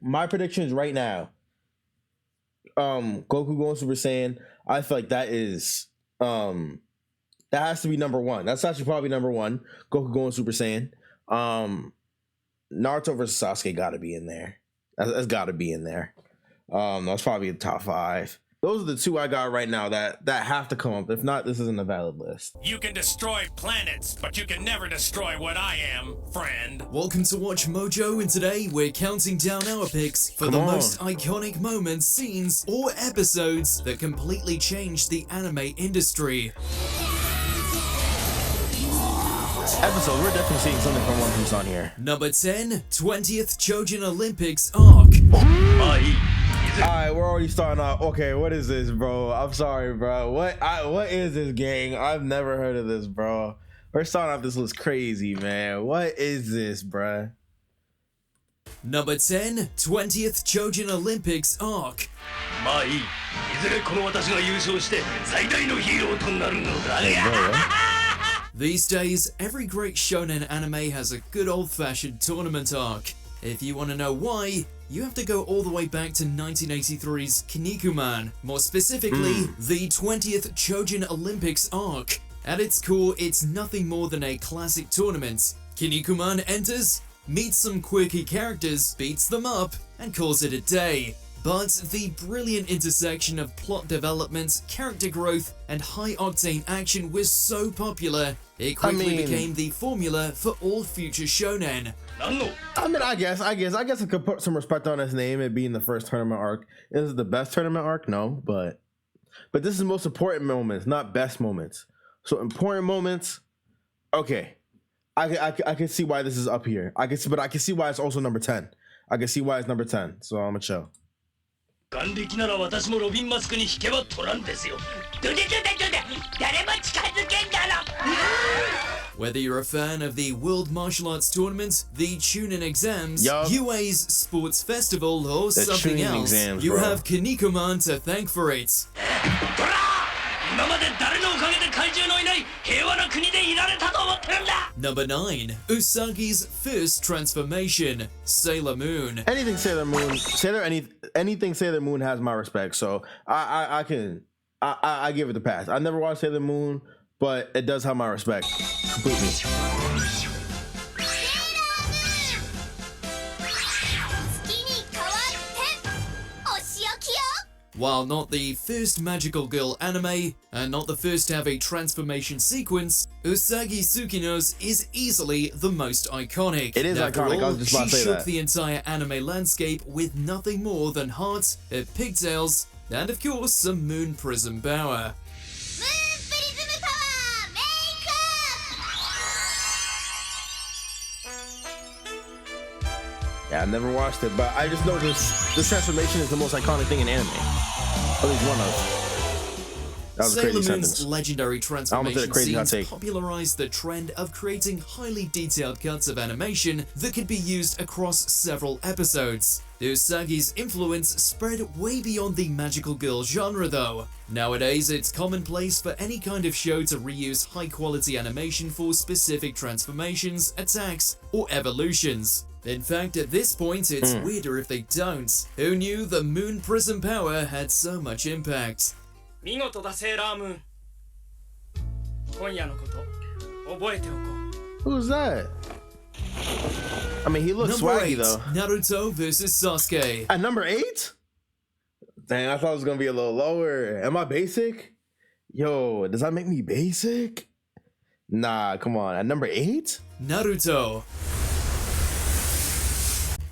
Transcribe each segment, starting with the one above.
my predictions right now. Goku going Super Saiyan. I feel like that is that has to be number one. That's actually probably number one. Goku going Super Saiyan. Naruto versus Sasuke got to be in there. That's got to be in there. That's probably the top 5. Those are the 2 I got right now that have to come up. If not, this isn't a valid list. You can destroy planets, but you can never destroy what I am, friend. Welcome to Watch Mojo, and today we're counting down our picks for the most iconic moments, scenes, or episodes that completely changed the anime industry. Episode, we're definitely seeing something from One Piece on here. Number 10, 20th Chojin Olympics arc. Alright, we're already starting off. Okay, what is this, bro? I'm sorry, bro. What is this, gang? I've never heard of this, bro. We're starting off this list crazy, man. What is this, bro? Number 10, 20th Chojin Olympics arc. These days, every great shonen anime has a good old-fashioned tournament arc. If you want to know why, you have to go all the way back to 1983's Kinnikuman, more specifically, the 20th Chojin Olympics arc. At its core, it's nothing more than a classic tournament. Kinnikuman enters, meets some quirky characters, beats them up, and calls it a day. But the brilliant intersection of plot development, character growth, and high-octane action was so popular, it quickly became the formula for all future shonen. I guess I could put some respect on his name, it being the first tournament arc. Is it the best tournament arc? No, but this is the most important moments, not best moments. So important moments, okay. I can see why this is up here. I can see why it's also number 10. I can see why it's number 10. So I'm gonna chill. Whether you're a fan of the World Martial Arts Tournament, the Chunin Exams, UA's Sports Festival, or something else, you have Kinnikuman to thank for it. Number 9, Usagi's first transformation, Sailor Moon. Anything Sailor Moon has my respect, so I give it the pass. I never watched Sailor Moon, but it does have my respect completely. While not the first magical girl anime, and not the first to have a transformation sequence, Usagi Tsukino's is easily the most iconic. It is iconic, I was just about to say that. She shook the entire anime landscape with nothing more than heart, pigtails, and of course some moon prism power. Yeah, I never watched it, but I just know this transformation is the most iconic thing in anime. At least one of. That was a crazy sentence. Sailor Moon's legendary transformation scenes popularized the trend of creating highly detailed cuts of animation that could be used across several episodes. Usagi's influence spread way beyond the magical girl genre though. Nowadays, it's commonplace for any kind of show to reuse high-quality animation for specific transformations, attacks, or evolutions. In fact, at this point, it's weirder if they don't. Who knew the moon prism power had so much impact? Who's that? I mean, he looks swaggy though. Naruto versus Sasuke. At number 8? Dang, I thought it was gonna be a little lower. Am I basic? Yo, does that make me basic? Nah, come on. At number 8? Naruto.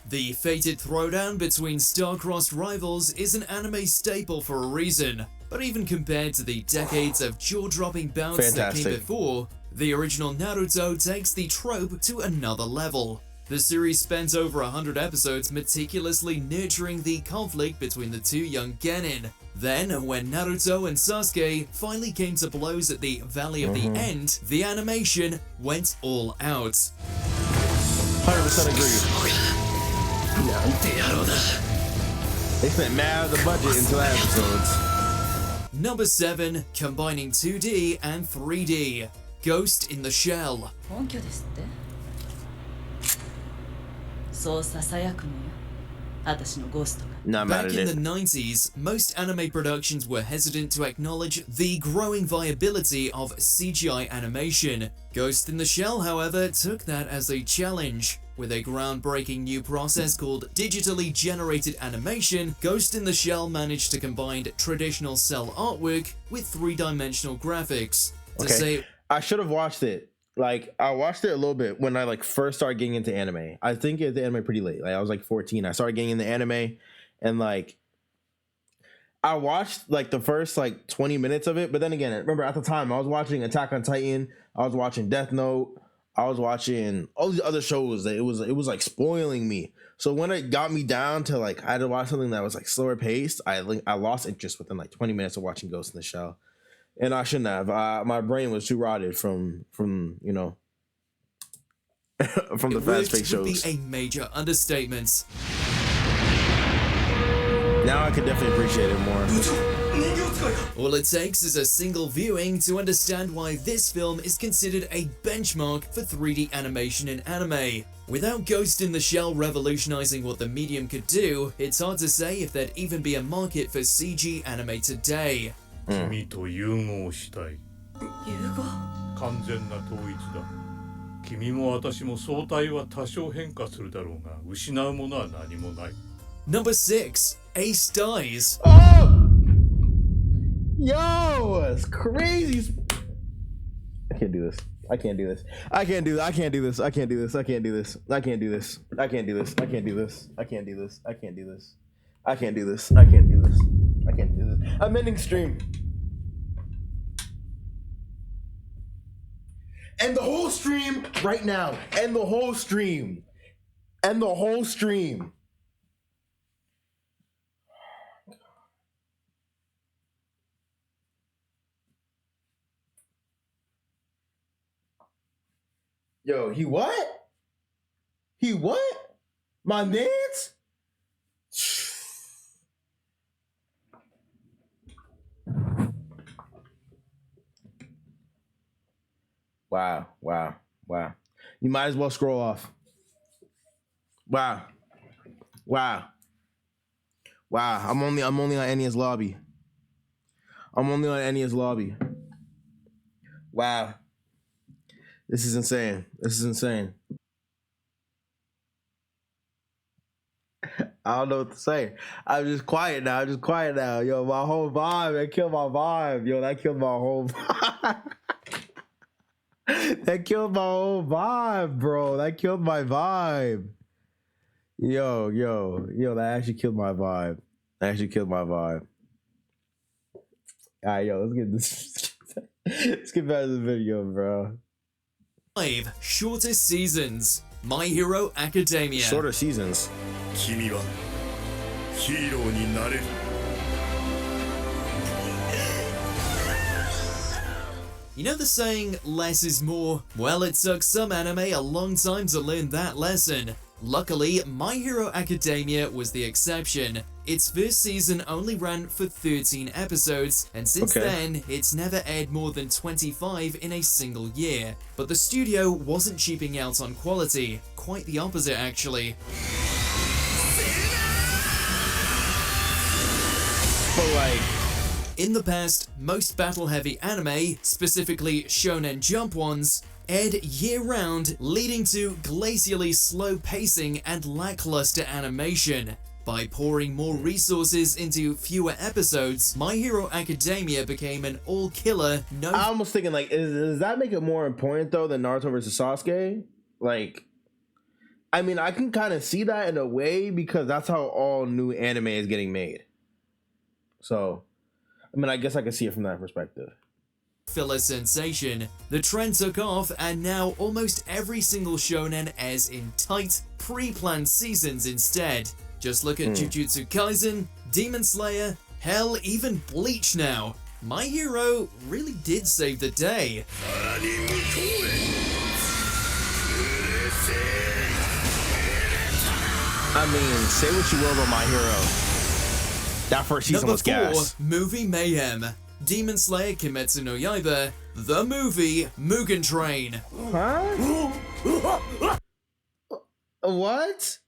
The fated throwdown between star-crossed rivals is an anime staple for a reason, but even compared to the decades of jaw-dropping bouts that came before, the original Naruto takes the trope to another level. The series spent over 100 episodes meticulously nurturing the conflict between the two young genin. Then, when Naruto and Sasuke finally came to blows at the Valley of the End, the animation went all out. 100% agree. They spent mad of the budget into the episodes. Number 7, combining 2D and 3D, Ghost in the Shell. 私のゴーストが。 Not mad Back at in it. the 90s, most anime productions were hesitant to acknowledge the growing viability of CGI animation. Ghost in the Shell, however, took that as a challenge. With a groundbreaking new process called digitally generated animation, Ghost in the Shell managed to combine traditional cell artwork with three-dimensional graphics. To say, I should have watched it. Like, I watched it a little bit when I like first started getting into anime. I think the anime pretty late. Like, I was like 14. I started getting into anime, and like I watched like the first like 20 minutes of it. But then again, remember at the time I was watching Attack on Titan, I was watching Death Note, I was watching all these other shows that it was like spoiling me. So when it got me down to like I had to watch something that was like slower paced, I lost interest within like 20 minutes of watching Ghost in the Shell. And I shouldn't have. My brain was too rotted from you know from the fast paced would be shows. a major understatement. Now I could definitely appreciate it more. All it takes is a single viewing to understand why this film is considered a benchmark for 3D animation in anime. Without Ghost in the Shell revolutionizing what the medium could do, it's hard to say if there'd even be a market for CG anime today. 君と融合したい。融合。完全な統一だ。君も私も相対は多少変化するだろうが、失うものは何もない。Number 6. Ace dies. Oh! Yo, it's crazy. I can't do this. I can't do this. I can't do this. I can't do this. I can't do this. I can't do this. I can't do this. I can't do this. I can't do this. I can't do this. I can't do this. I can't do this. I can't do this. I can't do this. I'm ending stream. End the whole stream right now. End the whole stream. End the whole stream. Yo, he what? He what? My mans? Wow, wow, wow. You might as well scroll off. Wow. Wow. Wow. I'm only on Ennia's lobby. I'm only on Ennia's lobby. Wow. This is insane. This is insane. I don't know what to say. I'm just quiet now. I'm just quiet now. Yo, my whole vibe. That killed my vibe. Yo, that killed my whole vibe. That killed my whole vibe, bro. That killed my vibe. Yo, that actually killed my vibe. That actually killed my vibe. Alright, yo, let's get this. Let's get back to the video, bro. 5. Shortest seasons. My Hero Academia. Shorter seasons. 君はヒーローになれる。You know the saying, less is more? Well, it took some anime a long time to learn that lesson. Luckily, My Hero Academia was the exception. Its first season only ran for 13 episodes, and since then, it's never aired more than 25 in a single year. But the studio wasn't cheaping out on quality, quite the opposite actually. But like, in the past, most battle-heavy anime, specifically Shonen Jump ones, aired year-round, leading to glacially slow pacing and lackluster animation. By pouring more resources into fewer episodes, My Hero Academia became an all-killer, I almost thinking like, does that make it more important though than Naruto versus Sasuke? Like, I mean, I can kind of see that in a way because that's how all new anime is getting made. So, I mean, I guess I can see it from that perspective. Filler sensation. The trend took off, and now almost every single shonen airs in tight, pre-planned seasons instead. Just look at Jujutsu Kaisen, Demon Slayer, hell, even Bleach now. My Hero really did save the day. I mean, say what you will about My Hero. That first season was gas. Movie Mayhem. Demon Slayer Kimetsu no Yaiba, the movie Mugen Train. Huh? What?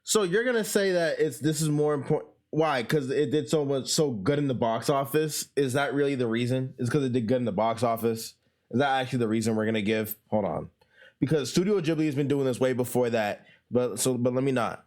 So you're gonna say that this is more important? Why? Because it did so good in the box office. Is that really the reason? Is because it did good in the box office? Is that actually the reason we're gonna give? Hold on, because Studio Ghibli has been doing this way before that. But let me not.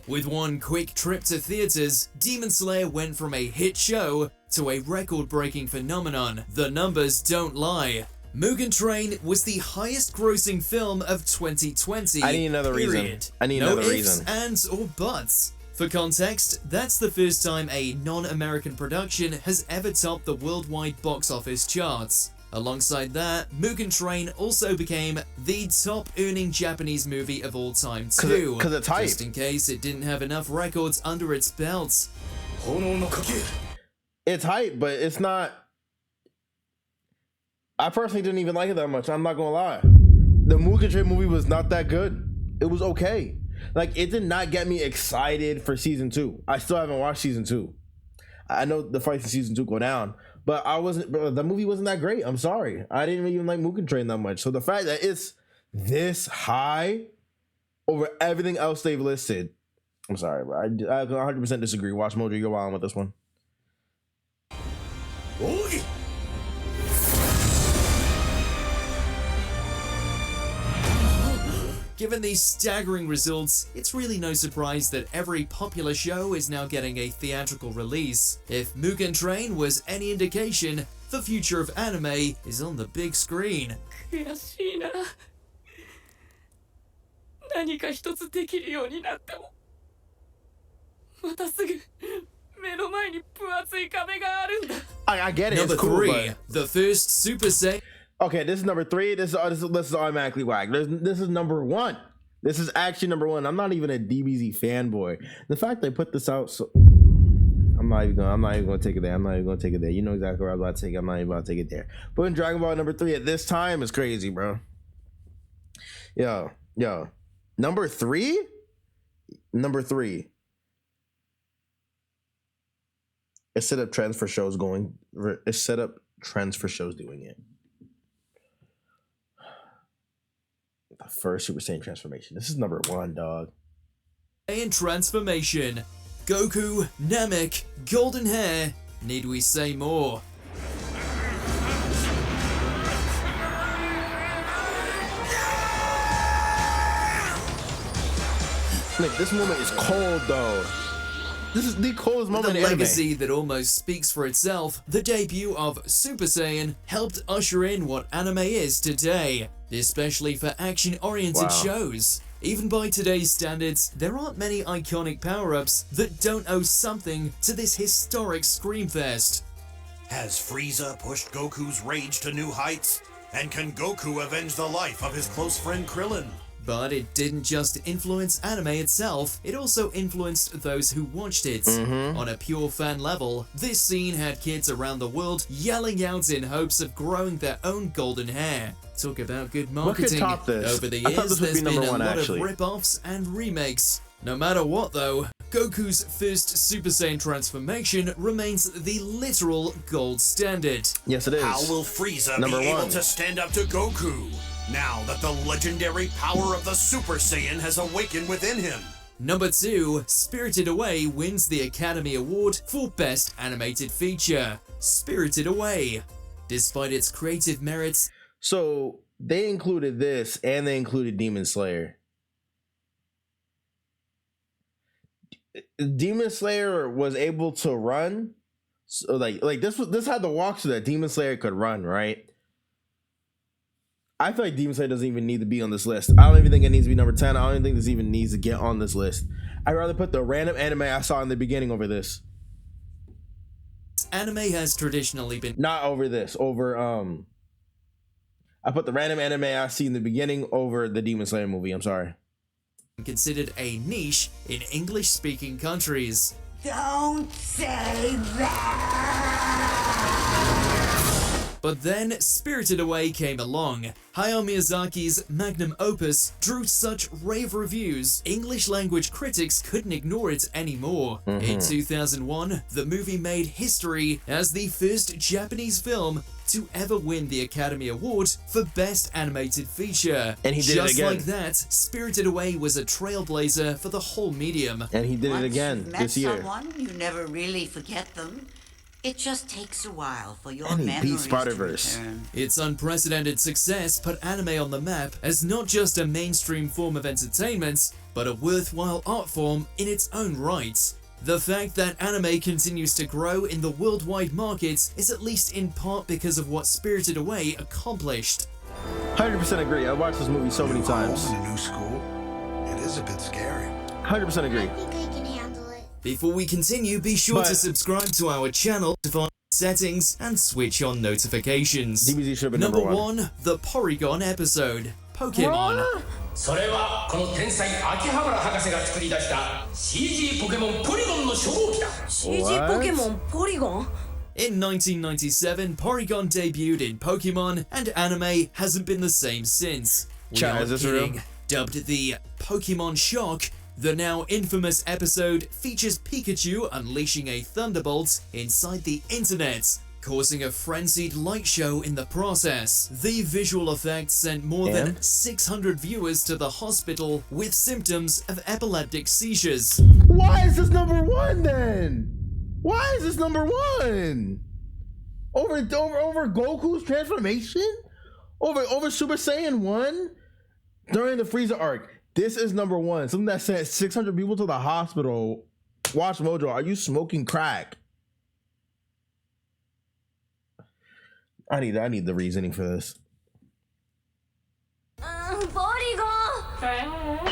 With one quick trip to theaters, Demon Slayer went from a hit show to a record-breaking phenomenon. The numbers don't lie. Mugen Train was the highest-grossing film of 2020. I need another reason. I need no another ifs, reason. ands, or buts. For context, that's the first time a non-American production has ever topped the worldwide box office charts. Alongside that, Mugen Train also became the top-earning Japanese movie of all time too. Because it's hype. Just in case it didn't have enough records under its belt. It's hype, but it's not. I personally didn't even like it that much. I'm not gonna lie. The Mugen Train movie was not that good. It was okay. Like, it did not get me excited for season 2. I still haven't watched season 2. I know the fights in season 2 go down, but the movie wasn't that great. I'm sorry. I didn't even like Mugen Train that much. So the fact that it's this high over everything else they've listed, I'm sorry, bro. I 100% disagree. Watch Mojo, you're wild with this one. Given these staggering results, it's really no surprise that every popular show is now getting a theatrical release. If Mugen Train was any indication, the future of anime is on the big screen. 悔しいな。何か一つできるようになっても、またすぐ目の前に分厚い壁があるんだ。I get it. Number it's cool, 3, but... the first Super Saiyan. Okay, this is number 3. This is automatically whack. This is number 1. This is actually number 1. I'm not even a DBZ fanboy. The fact they put this out, so I'm not even gonna take it there. I'm not even gonna take it there. You know exactly where I'm about to take it. I'm not even about to take it there. But in Dragon Ball number 3 at this time is crazy, bro. Yo. Number 3. It set up trends for shows doing it. The first Super Saiyan transformation. This is number 1, dog. Saiyan transformation. Goku, Namek, golden hair. Need we say more? Like, this moment is cold, though. This is the coldest moment The in anime. legacy that almost speaks for itself, the debut of Super Saiyan helped usher in what anime is today, especially for action-oriented shows. Even by today's standards, there aren't many iconic power-ups that don't owe something to this historic screamfest. Has Frieza pushed Goku's rage to new heights? And can Goku avenge the life of his close friend Krillin? But it didn't just influence anime itself, it also influenced those who watched it. On a pure fan level, this scene had kids around the world yelling out in hopes of growing their own golden hair. Talk about good marketing. top this? Over the I thought years, this would there's be been number a 1, lot actually. of rip-offs and remakes. No matter what though, Goku's first Super Saiyan transformation remains the literal gold standard. Yes, it is. How will Frieza Number be 1. able to stand up to Goku now that the legendary power of the Super Saiyan has awakened within him? Number 2, Spirited Away wins the Academy Award for Best Animated Feature. Spirited Away. Despite its creative merits, So they included this, and they included Demon Slayer. Demon Slayer was able to run, so like this had the walk so that Demon Slayer could run, right? I feel like Demon Slayer doesn't even need to be on this list. I don't even think it needs to be number 10. I don't even think this even needs to get on this list. I'd rather put the random anime I saw in the beginning over this. anime has traditionally been Not over this. Over I put the random anime I see in the beginning over the Demon Slayer movie. I'm sorry. considered a niche in English-speaking countries. Don't say that! But then Spirited Away came along. Hayao Miyazaki's magnum opus drew such rave reviews, English language critics couldn't ignore it anymore. In 2001, the movie made history as the first Japanese film to ever win the Academy Award for Best Animated Feature. And he did Just it again. like that, Spirited Away was a trailblazer for the whole medium. And he did it again Once you've this year. met someone, you never really forget them. It just takes a while for your And he beat memories to Spider-Verse. return. Its unprecedented success put anime on the map as not just a mainstream form of entertainment, but a worthwhile art form in its own right. The fact that anime continues to grow in the worldwide market is at least in part because of what Spirited Away accomplished. 100% agree. I watched this movie so many times. In a new school, it is a bit scary. 100% agree. I think I can handle it. Before we continue, be sure to subscribe to our channel to find settings and switch on notifications. DBZ should have been Number number one. 1, the Porygon episode, Pokemon. それはこの天才秋葉原博士が作り出した CG ポケモンポリゴンの初号機だ CG What? ポケモンポリゴン In 1997, Porygon debuted in Pokemon, and anime hasn't been the same since. We Chat, aren't is this real? kidding. Dubbed the Pokemon Shock, the now infamous episode features Pikachu unleashing a thunderbolt inside the internet, causing a frenzied light show in the process. The visual effects sent more than 600 viewers to the hospital with symptoms of epileptic seizures. Why is this number one then? Why is this number one? Over Goku's transformation? Over Super Saiyan 1? During the Frieza arc. This is number one. Something that sent 600 people to the hospital. Watch Mojo. Are you smoking crack? I need the reasoning for this. ポリゴン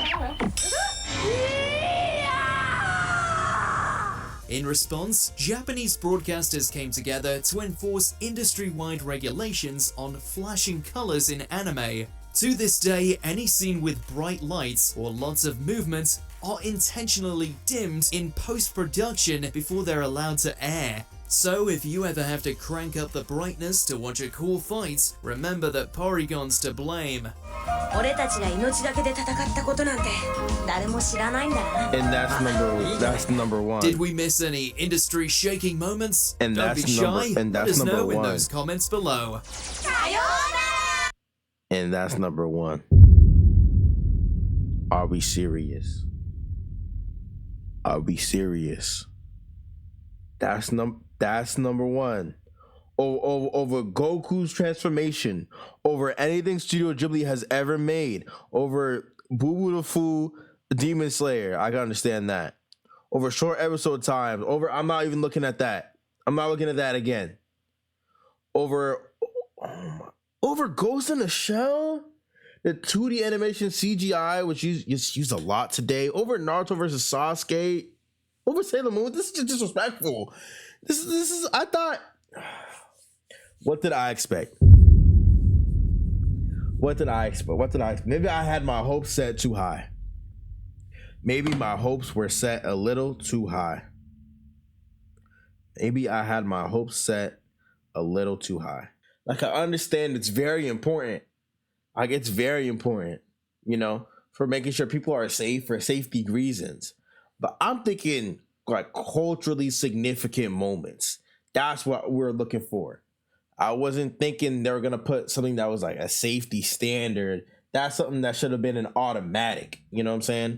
In response, Japanese broadcasters came together to enforce industry-wide regulations on flashing colors in anime. To this day, any scene with bright lights or lots of movement are intentionally dimmed in post-production before they're allowed to air. So if you ever have to crank up the brightness to watch a cool fight, remember that Porygon's to blame. 俺たちが命がけで戦ったことなんて誰も知らないんだな And that's number one. Did we miss any industry-shaking moments? And Don't be that's shy. number- and Let that's us know number in one. those comments below. さようなら And that's number one. Are we serious? Are we serious? That's number one. Over Goku's transformation, over anything Studio Ghibli has ever made, over Boo Boo the Fool, Demon Slayer. I can understand that. Over short episode times. I'm not even looking at that. I'm not looking at that again. Over Ghost in the Shell, the 2D animation CGI, which used a lot today. Over Naruto versus Sasuke. Over Sailor Moon. This is just disrespectful. This is. I thought. What did I expect? Maybe I had my hopes set too high. Maybe my hopes were set a little too high. Maybe I had my hopes set a little too high. Like, I understand it's very important. Like, it's very important, you know, for making sure people are safe for safety reasons. But I'm thinking like culturally significant moments. That's what we're looking for. I wasn't thinking they were going to put something that was like a safety standard. That's something that should have been an automatic. You know what I'm saying?